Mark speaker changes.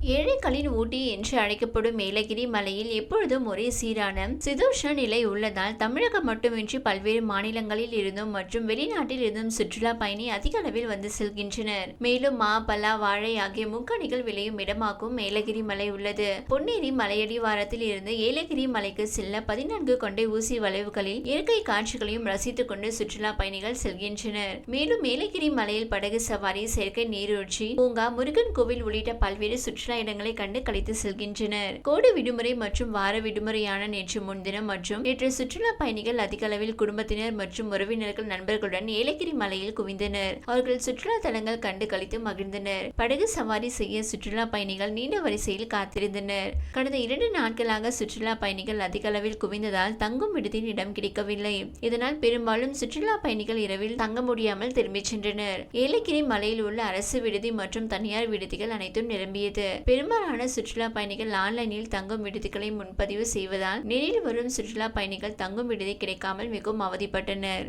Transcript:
Speaker 1: ஏழைகளின் ஊட்டி என்று அழைக்கப்படும் ஏலகிரி மலையில் எப்பொழுதும் ஒரே சீரான சீதோஷ்ண நிலை உள்ளதால் தமிழகம் மட்டுமின்றி பல்வேறு மாநிலங்களில் இருந்தும் மற்றும் வெளிநாட்டில் இருந்தும் சுற்றுலா பயணி அதிக அளவில் வந்து செல்கின்றனர். மேலும் மா, பலா, வாழை ஆகிய முக்கணிகள் விளையும் இடமாகவும் ஏலகிரி மலை உள்ளது. பொன்னேரி மலையடிவாரத்தில் இருந்து ஏலகிரி மலைக்கு செல்ல 14 கொண்டை ஊசி வளைவுகளில் இயற்கை காட்சிகளையும் ரசித்துக் கொண்டு சுற்றுலா பயணிகள் செல்கின்றனர். மேலும் ஏலகிரி மலையில் படகு சவாரி, செயற்கை நீரூற்றி பூங்கா, முருகன் கோவில் உள்ளிட்ட பல்வேறு சுற்றுலா இடங்களை கண்டு கழித்து செல்கின்றனர். கோடை விடுமுறை மற்றும் வார விடுமுறையான நேற்று முன்தினம் மற்றும் நேற்று சுற்றுலா பயணிகள் அதிக அளவில் குடும்பத்தினர் மற்றும் உறவினர்கள், நண்பர்களுடன் ஏலகிரி மலையில் குவிந்தனர். அவர்கள் சுற்றுலா தலங்கள் கண்டு கழித்து மகிழ்ந்தனர். படகு சவாரி செய்ய சுற்றுலா பயணிகள் நீண்ட வரிசையில் காத்திருந்தனர். கடந்த 2 நாட்களாக சுற்றுலா பயணிகள் அதிக அளவில் குவிந்ததால் தங்கும் விடுதியில் இடம் கிடைக்கவில்லை. இதனால் பெரும்பாலும் சுற்றுலா பயணிகள் இரவில் தங்க முடியாமல் திரும்பிச் சென்றனர். ஏலகிரி மலையில் உள்ள அரசு விடுதி மற்றும் தனியார் விடுதிகள் அனைத்தும் நிரம்பியது. பெரும்பாலான சுற்றுலா பயணிகள் ஆன்லைனில் தங்கும் விடுதிகளை முன்பதிவு செய்வதால் நேரில் வரும் சுற்றுலா பயணிகள் தங்கும் விடுதி கிடைக்காமல் மிகவும் அவதிப்பட்டனர்.